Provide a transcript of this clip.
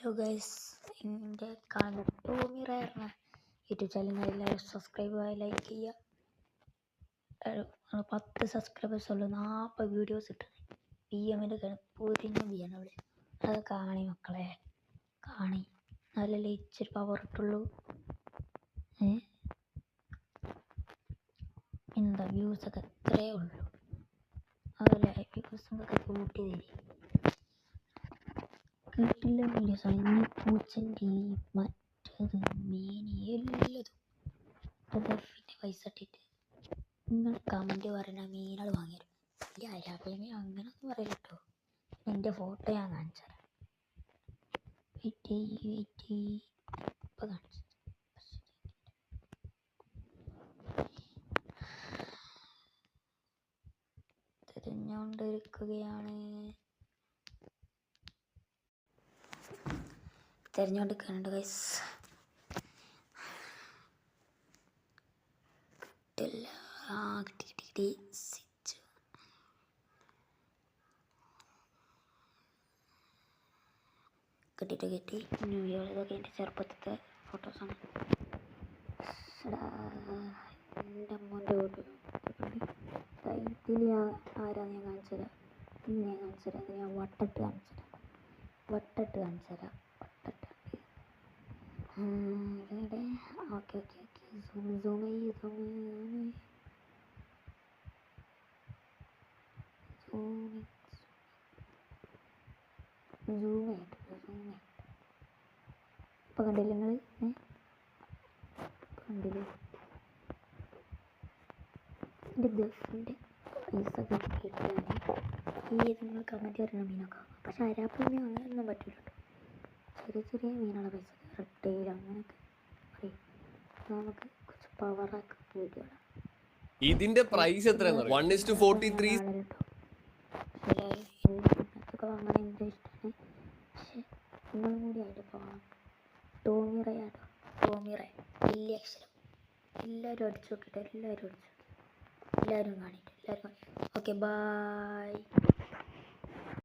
Hello guys, എൻ്റെ Tomy റയറിന് YouTube ചാനലിന് എല്ലാവരും സബ്സ്ക്രൈബ് ലൈക്ക് ചെയ്യുക. 10 സബ്സ്ക്രൈബേഴ്സ് ഉള്ളു, 40 വീഡിയോസ് ഇട്ടത്. BMൻ്റെ പൊരിഞ്ഞ ബിയാണ് അവിടെ. അത് കാണി മക്കളെ, കാണി നല്ല ഇച്ചിരി പവർ ഇട്ടുള്ളൂ. എന്താ വ്യൂസൊക്കെ എത്രയേ ഉള്ളൂ. അതുപോലെ വ്യൂസൊക്കെ കൂട്ടി തരി. കേട്ടില്ല വീഡിയോസാണ് ഇനി പൂച്ചൻ്റെ മറ്റത് മീനി എല്ലതും പിന്നെ പൈസ ഇട്ടിട്ട് നിങ്ങൾ കമൻറ്റ് പറയുന്ന മീനുകൾ വാങ്ങിയത് ഈ അരാപ്പയമീ അങ്ങനെയൊന്നും പറയില്ല കേട്ടോ. എൻ്റെ ഫോട്ടോ ഞാൻ കാണിച്ചു തരാം. ഇപ്പം കാണിച്ചു തിരഞ്ഞുകൊണ്ടിരിക്കുകയാണ്. തിരഞ്ഞുകൊണ്ടിരിക്കുന്നുണ്ട് ഗൈസ്. കിട്ടില്ല. കിട്ടി ഇതൊക്കെ എൻ്റെ ചെറുപ്പത്തിലത്തെ ഫോട്ടോസാണ്. എൻ്റെ അമ്മൻ്റെ ഫോട്ടോ ഇതിൽ ആരാന്ന് ഞാൻ കാണിച്ചു തരാം. ഞാൻ കാണിച്ചു തരാം. അത് ഞാൻ വട്ടിട്ട് കാണിച്ചു തരാം. ഓക്കെ സൂം ഇപ്പം കണ്ടില്ല നിങ്ങൾ? കണ്ടില്ലേ? എൻ്റെ ഗൾഫ്രണ്ട് പൈസ കിട്ടിയിട്ടാണ് നിങ്ങൾ കമൻറ്റ് പറയുന്ന മീനൊക്കെ. പക്ഷെ അരാപ്പ മീൻ അങ്ങനെയൊന്നും പറ്റില്ല കേട്ടോ. ചെറിയ മീനാണ് പൈസ. റെട്ടയിൽ അങ്ങനെയൊക്കെ പറയും. നമുക്ക് കുറച്ച് പവറൊക്കെ പോയിട്ടാണ്. ഇതിന്റെ പ്രൈസ് എത്രയാണ്? 1:43. അതൊക്കെ വാങ്ങാൻ എൻ്റെ ഇഷ്ടമാണ്. പക്ഷെ നിങ്ങളും കൂടി ആയിട്ട് പോകണം. ടോമി റയ വലിയ അക്ഷരം. എല്ലാവരും അടിച്ചു നോക്കിയിട്ട് എല്ലാവരും കാണിട്ട്. Okay, by.